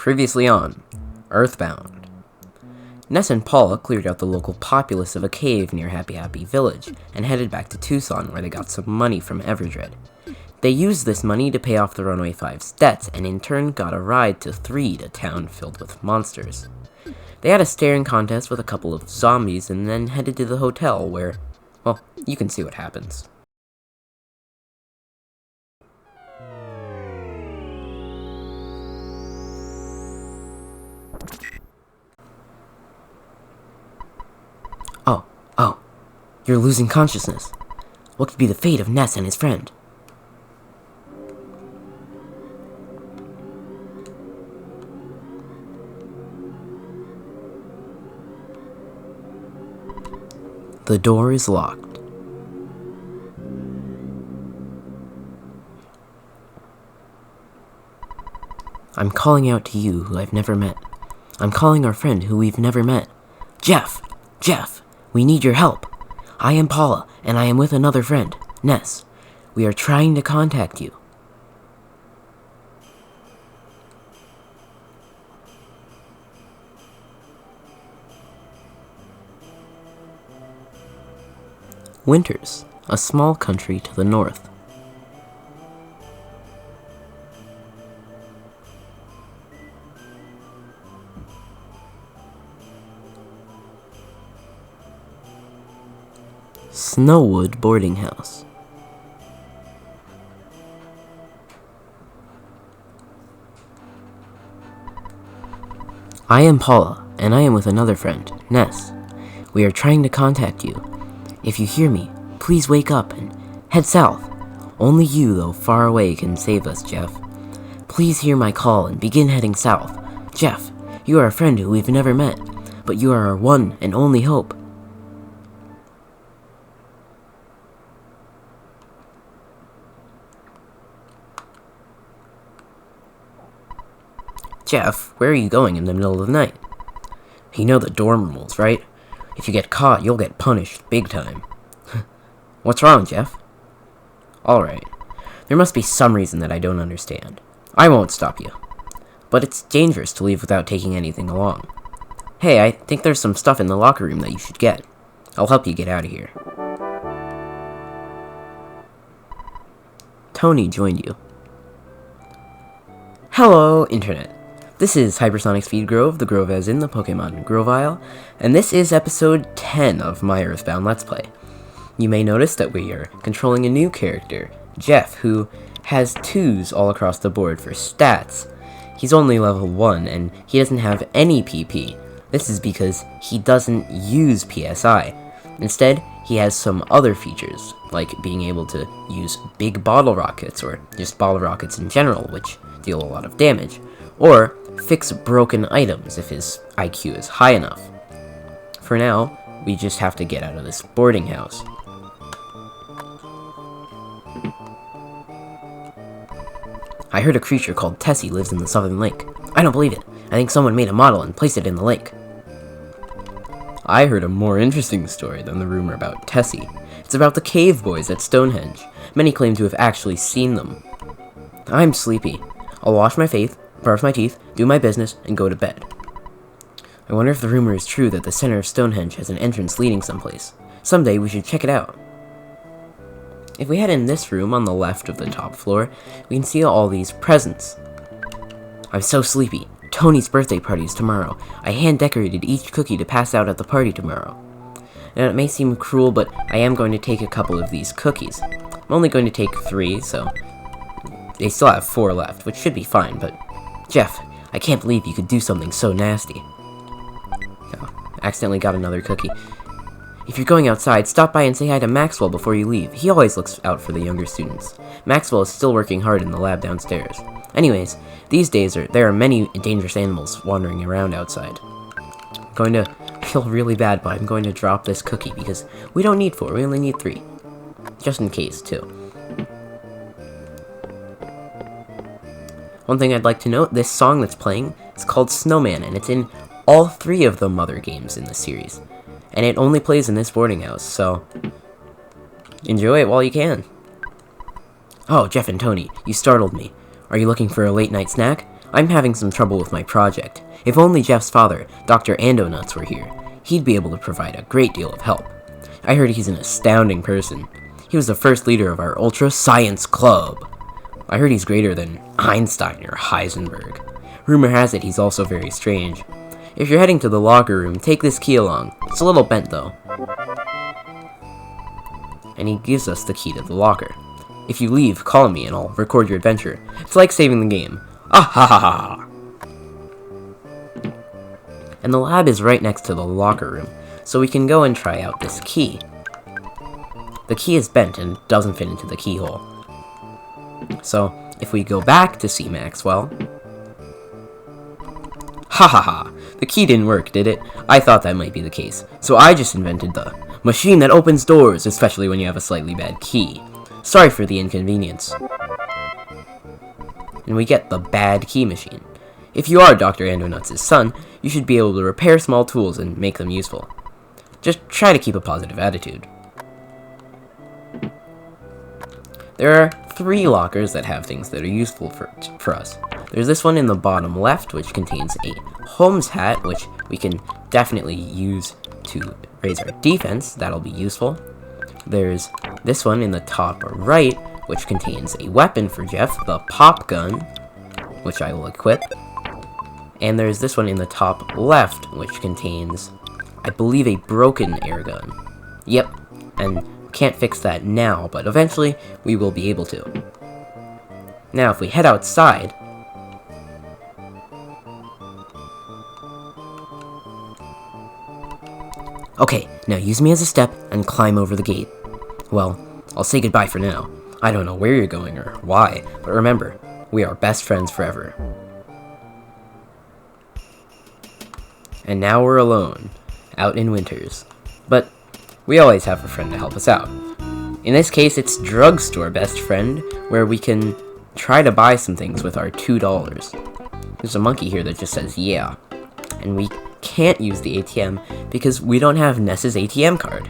Previously on EarthBound. Ness and Paula cleared out the local populace of a cave near Happy Happy Village and headed back to Tucson where they got some money from Everdread. They used this money to pay off the Runway 5's debts and in turn got a ride to Threed, a town filled with monsters. They had a staring contest with a couple of zombies and then headed to the hotel where, well, you can see what happens. Oh, you're losing consciousness. What could be the fate of Ness and his friend? The door is locked. I'm calling out to you who I've never met. I'm calling our friend who we've never met. Jeff! Jeff! We need your help. I am Paula, and I am with another friend, Ness. We are trying to contact you. Winters, a small country to the north. Snowwood Boarding House. I am Paula, and I am with another friend, Ness. We are trying to contact you. If you hear me, please wake up and head south. Only you, though far away, can save us, Jeff. Please hear my call and begin heading south. Jeff, you are a friend who we've never met, but you are our one and only hope. Jeff, where are you going in the middle of the night? You know the dorm rules, right? If you get caught, you'll get punished big time. What's wrong, Jeff? Alright. There must be some reason that I don't understand. I won't stop you. But it's dangerous to leave without taking anything along. Hey, I think there's some stuff in the locker room that you should get. I'll help you get out of here. Tony joined you. Hello, Internet. This is HyperSonicSpeedGrov, the Grov as in the Pokémon Grovyle, and this is episode 10 of my EarthBound Let's Play. You may notice that we are controlling a new character, Jeff, who has 2s all across the board for stats. He's only level 1, and he doesn't have any PP. This is because he doesn't use PSI. Instead, he has some other features, like being able to use big bottle rockets, or just bottle rockets in general, which deal a lot of damage, or fix broken items if his IQ is high enough. For now, we just have to get out of this boarding house. I heard a creature called Tessie lives in the southern lake. I don't believe it. I think someone made a model and placed it in the lake. I heard a more interesting story than the rumor about Tessie. It's about the cave boys at Stonehenge. Many claim to have actually seen them. I'm sleepy. I'll wash my face, brush my teeth, do my business, and go to bed. I wonder if the rumor is true that the center of Stonehenge has an entrance leading someplace. Someday we should check it out. If we head in this room on the left of the top floor, we can see all these presents. I'm so sleepy. Tony's birthday party is tomorrow. I hand-decorated each cookie to pass out at the party tomorrow. Now, it may seem cruel, but I am going to take a couple of these cookies. I'm only going to take 3, so they still have 4 left, which should be fine, but Jeff, I can't believe you could do something so nasty. Oh, accidentally got another cookie. If you're going outside, stop by and say hi to Maxwell before you leave. He always looks out for the younger students. Maxwell is still working hard in the lab downstairs. Anyways, these days there are many dangerous animals wandering around outside. I'm going to feel really bad, but I'm going to drop this cookie because we don't need 4, we only need 3. Just in case, too. One thing I'd like to note, this song that's playing is called Snowman, and it's in all 3 of the Mother games in the series. And it only plays in this boarding house, so enjoy it while you can. Oh, Jeff and Tony, you startled me. Are you looking for a late-night snack? I'm having some trouble with my project. If only Jeff's father, Dr. Andonuts, were here, he'd be able to provide a great deal of help. I heard he's an astounding person. He was the first leader of our Ultra Science Club. I heard he's greater than Einstein or Heisenberg. Rumor has it he's also very strange. If you're heading to the locker room, take this key along. It's a little bent though. And he gives us the key to the locker. If you leave, call me and I'll record your adventure. It's like saving the game. Ah ha ha ha! And the lab is right next to the locker room, so we can go and try out this key. The key is bent and doesn't fit into the keyhole. So, if we go back to see Maxwell... Ha ha ha! The key didn't work, did it? I thought that might be the case, so I just invented the machine that opens doors, especially when you have a slightly bad key. Sorry for the inconvenience. And we get the bad key machine. If you are Dr. Andonuts' son, you should be able to repair small tools and make them useful. Just try to keep a positive attitude. There are 3 lockers that have things that are useful for us. There's this one in the bottom left, which contains a Holmes hat, which we can definitely use to raise our defense. That'll be useful. There's this one in the top right, which contains a weapon for Jeff, the pop gun, which I will equip. And there's this one in the top left, which contains, I believe, a broken air gun. Yep, and can't fix that now, but eventually we will be able to. Now, if we head outside, okay, now use me as a step and climb over the gate. Well, I'll say goodbye for now. I don't know where you're going or why, but remember, we are best friends forever. And now we're alone, out in Winters. But we always have a friend to help us out. In this case, it's Drugstore Best Friend, where we can try to buy some things with our $2. There's a monkey here that just says, yeah. And we can't use the ATM because we don't have Ness's ATM card.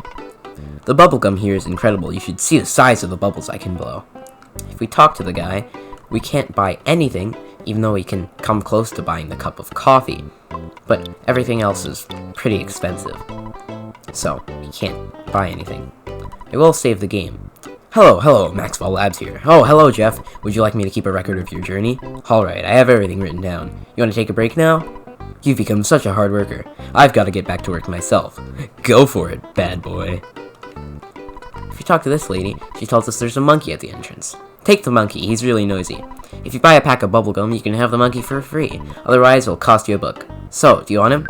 The bubblegum here is incredible. You should see the size of the bubbles I can blow. If we talk to the guy, we can't buy anything, even though we can come close to buying the cup of coffee. But everything else is pretty expensive, so we can't buy anything. I will save the game. Hello, Maxwell Labs here. Oh, hello, Jeff. Would you like me to keep a record of your journey? Alright, I have everything written down. You want to take a break now? You've become such a hard worker. I've got to get back to work myself. Go for it, bad boy. If you talk to this lady, she tells us there's a monkey at the entrance. Take the monkey, he's really noisy. If you buy a pack of bubblegum, you can have the monkey for free. Otherwise, it'll cost you a book. So, do you want him?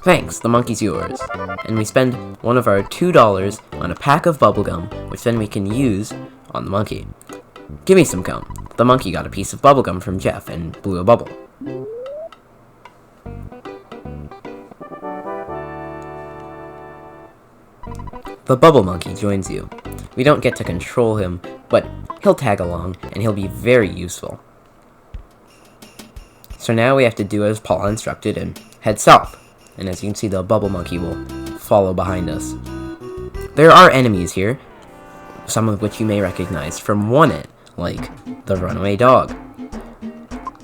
Thanks, the monkey's yours. And we spend one of our $2 on a pack of bubblegum, which then we can use on the monkey. Give me some gum. The monkey got a piece of bubblegum from Jeff and blew a bubble. The bubble monkey joins you. We don't get to control him, but he'll tag along, and he'll be very useful. So now we have to do as Paula instructed and head south. And as you can see, the bubble monkey will follow behind us. There are enemies here, some of which you may recognize from One It, like the runaway dog.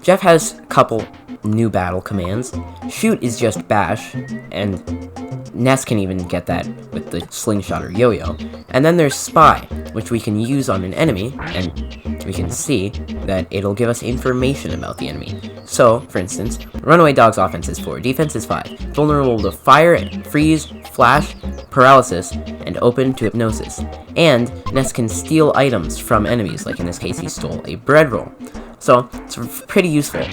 Jeff has a couple new battle commands. Shoot is just bash, and Ness can even get that with the slingshot or yo-yo. And then there's Spy, which we can use on an enemy, and we can see that it'll give us information about the enemy. So, for instance, Runaway Dog's offense is 4, defense is 5, vulnerable to fire, freeze, flash, paralysis, and open to hypnosis. And Ness can steal items from enemies, like in this case he stole a bread roll. So, it's pretty useful.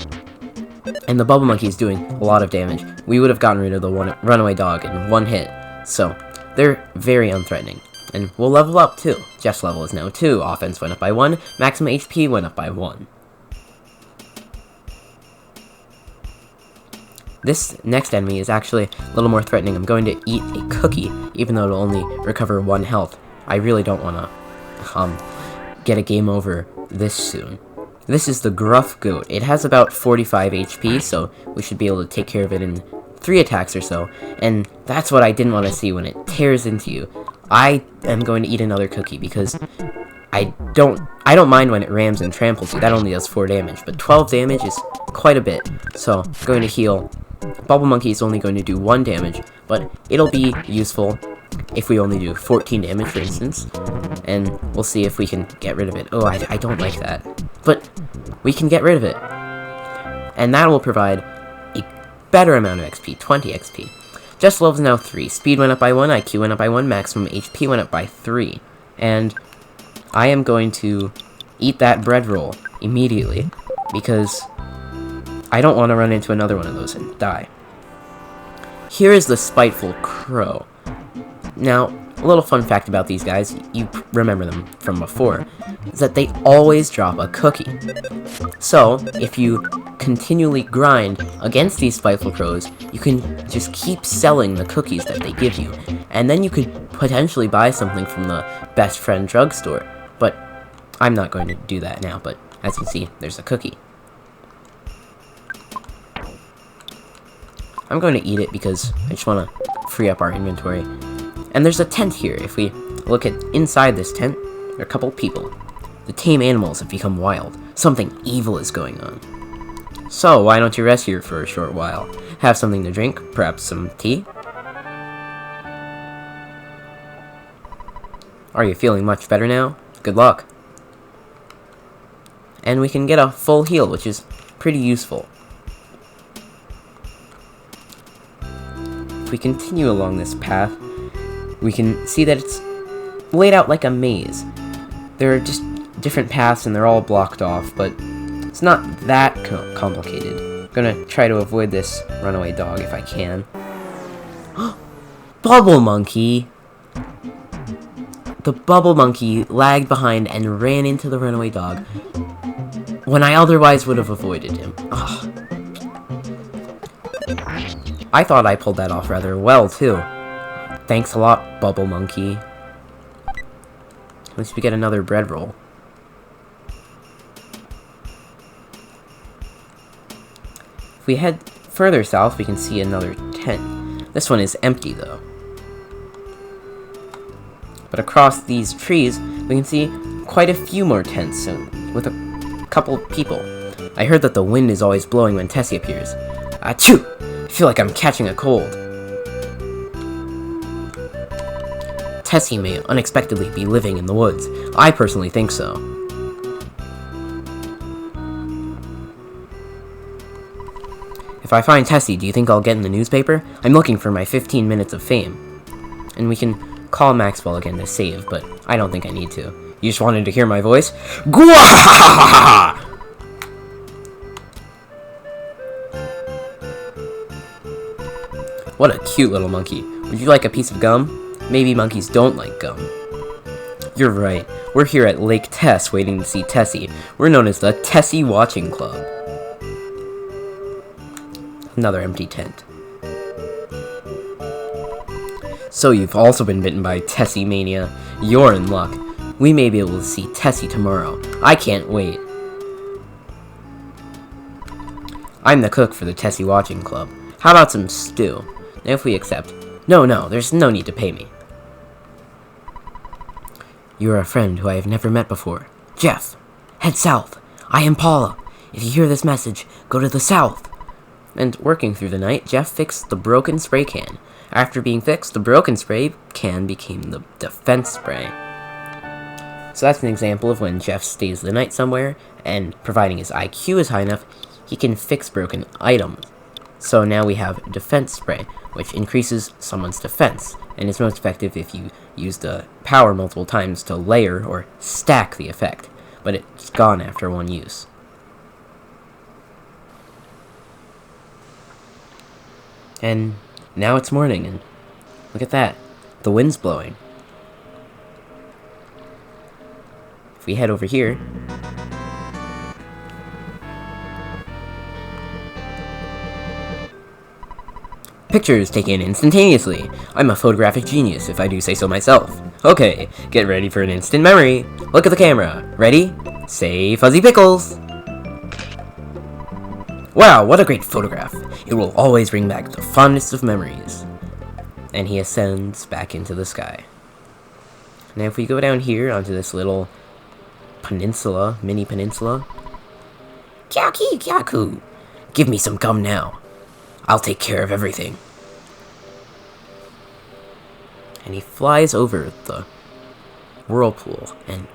And the Bubble Monkey is doing a lot of damage. We would have gotten rid of the Runaway Dog in one hit. So, they're very unthreatening. And we'll level up too. Jeff's level is now 2, offense went up by 1, maximum HP went up by 1. This next enemy is actually a little more threatening. I'm going to eat a cookie, even though it'll only recover 1 health. I really don't want to get a game over this soon. This is the Gruff Goat. It has about 45 HP, so we should be able to take care of it in 3 attacks or so. And that's what I didn't want to see when it tears into you. I am going to eat another cookie because I don't mind when it rams and tramples you. That only does 4 damage, but 12 damage is quite a bit. So, I'm going to heal. Bubble Monkey is only going to do 1 damage, but it'll be useful if we only do 14 damage, for instance. And we'll see if we can get rid of it. Oh, I don't like that. But we can get rid of it. And that will provide a better amount of XP, 20 XP. Just Love is now 3. Speed went up by 1, IQ went up by 1, maximum HP went up by 3. And I am going to eat that bread roll immediately, because I don't want to run into another one of those and die. Here is the Spiteful Crow. Now, a little fun fact about these guys, you remember them from before, is that they always drop a cookie. So, if you continually grind against these Spiteful Crows, you can just keep selling the cookies that they give you, and then you could potentially buy something from the Best Friend drugstore. But I'm not going to do that now, but as you can see, there's a cookie. I'm going to eat it because I just want to free up our inventory. And there's a tent here. If we look at inside this tent, there are a couple people. The tame animals have become wild. Something evil is going on. So, why don't you rest here for a short while? Have something to drink, perhaps some tea? Are you feeling much better now? Good luck. And we can get a full heal, which is pretty useful. If we continue along this path, we can see that it's laid out like a maze. There are just different paths and they're all blocked off, but it's not that complicated. I'm gonna try to avoid this runaway dog if I can. Bubble Monkey! The Bubble Monkey lagged behind and ran into the runaway dog when I otherwise would have avoided him. Ugh. I thought I pulled that off rather well, too. Thanks a lot, Bubble Monkey. At least we get another bread roll. If we head further south, we can see another tent. This one is empty, though. But across these trees, we can see quite a few more tents with a couple people. I heard that the wind is always blowing when Tessie appears. Achoo! I feel like I'm catching a cold. Tessie may unexpectedly be living in the woods. I personally think so. If I find Tessie, do you think I'll get in the newspaper? I'm looking for my 15 minutes of fame. And we can call Maxwell again to save, but I don't think I need to. You just wanted to hear my voice? Gwahahaha! What a cute little monkey. Would you like a piece of gum? Maybe monkeys don't like gum. You're right. We're here at Lake Tess waiting to see Tessie. We're known as the Tessie Watching Club. Another empty tent. So you've also been bitten by Tessie Mania. You're in luck. We may be able to see Tessie tomorrow. I can't wait. I'm the cook for the Tessie Watching Club. How about some stew? Now if we accept... No, there's no need to pay me. You are a friend who I have never met before. Jeff, head south. I am Paula. If you hear this message, go to the south. And working through the night, Jeff fixed the broken spray can. After being fixed, the broken spray can became the defense spray. So that's an example of when Jeff stays the night somewhere, and providing his IQ is high enough, he can fix broken items. So now we have defense spray, which increases someone's defense, and is most effective if you use the power multiple times to layer or stack the effect, but it's gone after one use. And now it's morning, and look at that, the wind's blowing. If we head over here, pictures taken instantaneously. I'm a photographic genius, if I do say so myself. Okay, get ready for an instant memory. Look at the camera. Ready? Say Fuzzy Pickles. Wow, what a great photograph. It will always bring back the fondest of memories. And he ascends back into the sky. Now if we go down here onto this little peninsula, mini peninsula. Kyaki Kyaku! Give me some gum now. I'll take care of everything. And he flies over the whirlpool and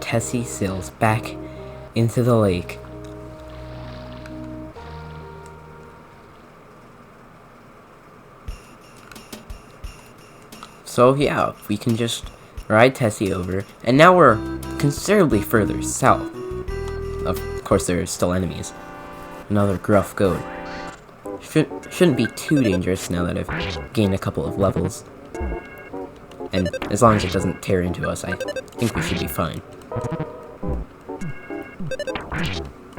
Tessie sails back into the lake. So yeah, we can just ride Tessie over, and now we're considerably further south. Of course, there are still enemies. Another gruff goat. Shouldn't be too dangerous now that I've gained a couple of levels. And as long as it doesn't tear into us, I think we should be fine.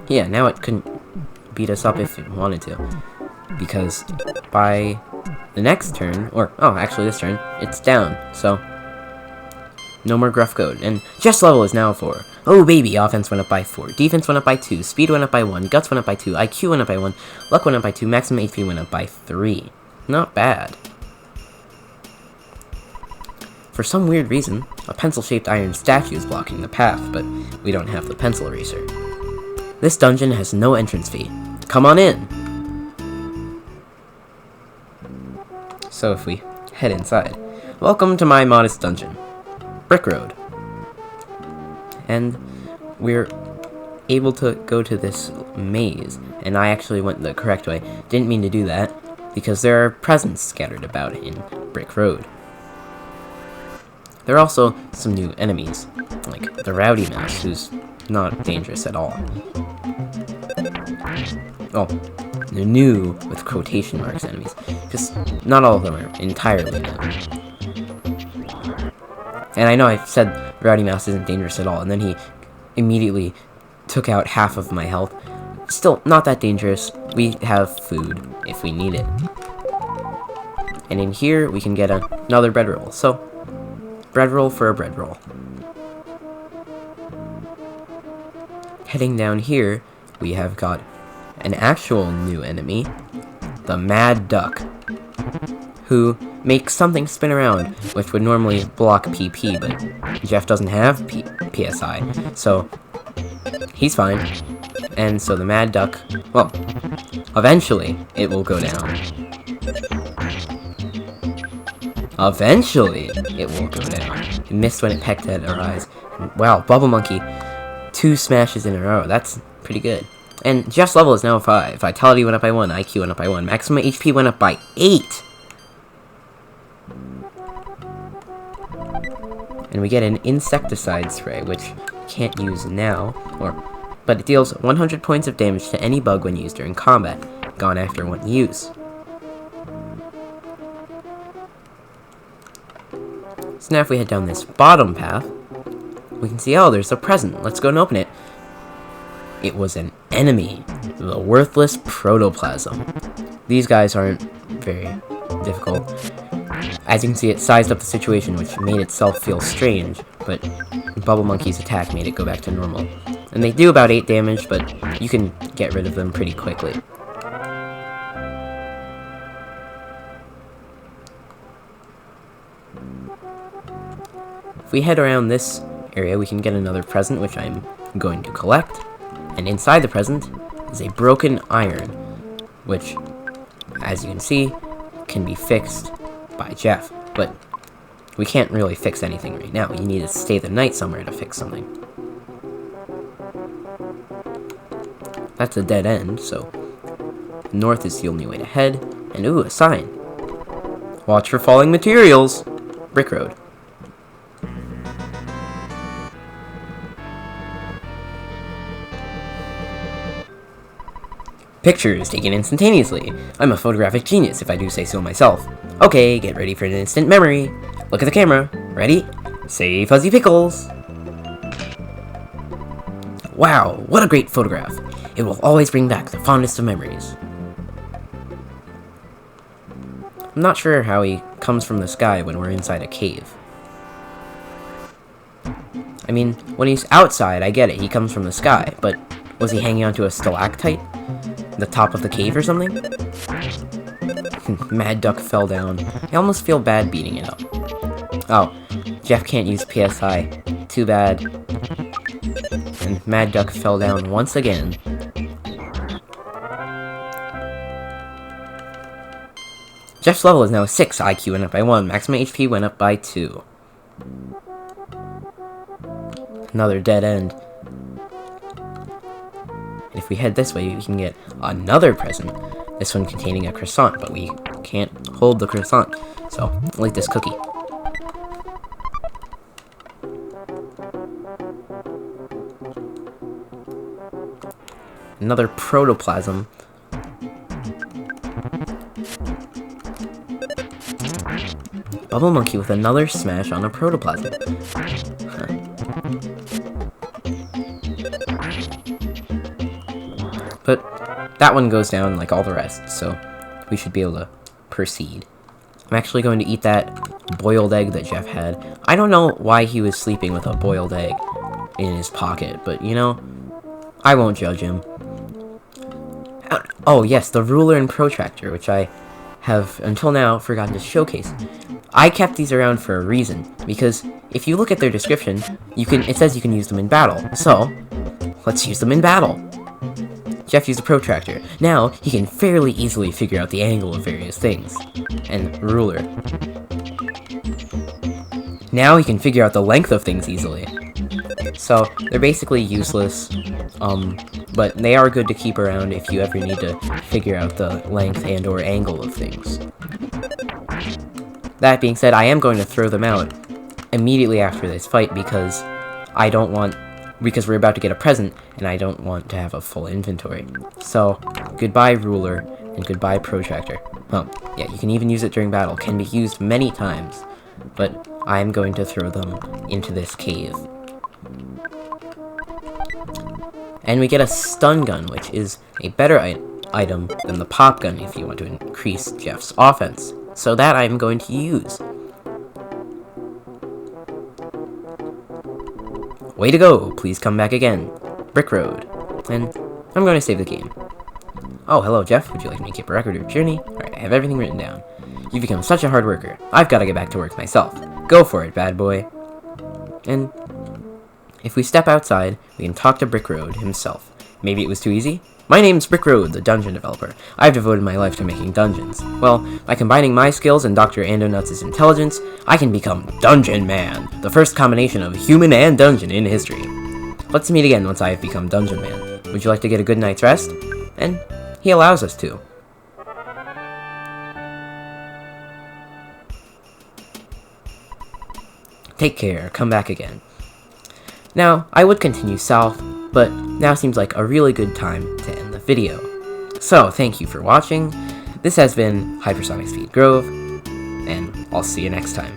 Yeah, now it couldn't beat us up if it wanted to. Because by the next turn, or, oh, actually this turn, it's down, so no more gruff goat. And chest level is now 4. Oh baby, offense went up by 4, defense went up by 2, speed went up by 1, guts went up by 2, IQ went up by 1, luck went up by 2, maximum HP went up by 3. Not bad. For some weird reason, a pencil-shaped iron statue is blocking the path, but we don't have the pencil eraser. This dungeon has no entrance fee. Come on in! So if we head inside, welcome to my modest dungeon, Brick Road. And we're able to go to this maze, and I actually went the correct way. Didn't mean to do that, because there are presents scattered about in Brick Road. There are also some new enemies, like the Rowdy Mouse, who's not dangerous at all. Oh, they're new with quotation marks enemies, because not all of them are entirely new. And I know I said Rowdy Mouse isn't dangerous at all, and then he immediately took out half of my health. Still, not that dangerous. We have food if we need it. And in here, we can get another bread roll. So, bread roll for a bread roll. Heading down here, we have got an actual new enemy, the Mad Duck, who makes something spin around, which would normally block PP, but Jeff doesn't have PSI, so he's fine. And so the Mad Duck, well, eventually it will go down. Eventually it will go down. It missed when it pecked at our eyes. Wow, Bubble Monkey, 2 smashes in a row. That's pretty good. And Jeff's level is now 5. Vitality went up by 1. IQ went up by 1. Maximum HP went up by 8. And we get an insecticide spray, which we can't use now, but it deals 100 points of damage to any bug when used during combat, gone after one use. So now if we head down this bottom path, we can see, oh, there's a present. Let's go and open it. It was an enemy, the worthless protoplasm. These guys aren't very difficult. As you can see, it sized up the situation, which made itself feel strange, but Bubble Monkey's attack made it go back to normal. And they do about 8 damage, but you can get rid of them pretty quickly. If we head around this area, we can get another present, which I'm going to collect, and inside the present is a broken iron, which, as you can see, can be fixed by Jeff, but we can't really fix anything right now. You need to stay the night somewhere to fix something. That's a dead end, so north is the only way to head, and ooh, a sign. Watch for falling materials! Brick Road. Pictures taken instantaneously. I'm a photographic genius, if I do say so myself. Okay, get ready for an instant memory. Look at the camera. Ready? Say fuzzy pickles. Wow, what a great photograph. It will always bring back the fondest of memories. I'm not sure how he comes from the sky when we're inside a cave. I mean, when he's outside, I get it, he comes from the sky, but was he hanging onto a stalactite? The top of the cave or something? Mad Duck fell down. I almost feel bad beating it up. Oh, Jeff can't use PSI. Too bad. And Mad Duck fell down once again. Jeff's level is now 6, IQ went up by 1, maximum HP went up by 2. Another dead end. If we head this way, we can get another present. This one containing a croissant, but we can't hold the croissant. So, I'll eat this cookie. Another protoplasm. Bubble Monkey with another smash on a protoplasm. Huh. But that one goes down like all the rest, so we should be able to proceed. I'm actually going to eat that boiled egg that Jeff had. I don't know why he was sleeping with a boiled egg in his pocket, but you know, I won't judge him. Oh yes, the ruler and protractor, which I have until now forgotten to showcase. I kept these around for a reason, because if you look at their description, it says you can use them in battle. So, let's use them in battle. Jeff used a protractor. Now, he can fairly easily figure out the angle of various things. And ruler. Now he can figure out the length of things easily. So, they're basically useless, but they are good to keep around if you ever need to figure out the length and or angle of things. That being said, I am going to throw them out immediately after this fight because we're about to get a present, and I don't want to have a full inventory. So, goodbye ruler, and goodbye protractor. Oh, yeah, you can even use it during battle. Can be used many times, but I'm going to throw them into this cave. And we get a stun gun, which is a better item than the pop gun if you want to increase Jeff's offense. So that I'm going to use. Way to go! Please come back again. Brick Road. And I'm going to save the game. Oh, hello Jeff. Would you like me to keep a record of your journey? Alright, I have everything written down. You've become such a hard worker. I've got to get back to work myself. Go for it, bad boy. And if we step outside, we can talk to Brick Road himself. Maybe it was too easy? My name's Brick Road, the dungeon developer. I've devoted my life to making dungeons. Well, by combining my skills and Dr. Andonuts' intelligence, I can become Dungeon Man, the first combination of human and dungeon in history. Let's meet again once I have become Dungeon Man. Would you like to get a good night's rest? And he allows us to. Take care, come back again. Now, I would continue south, but now seems like a really good time to end the video. So, thank you for watching. This has been HyperSonicSpeedGrov, and I'll see you next time.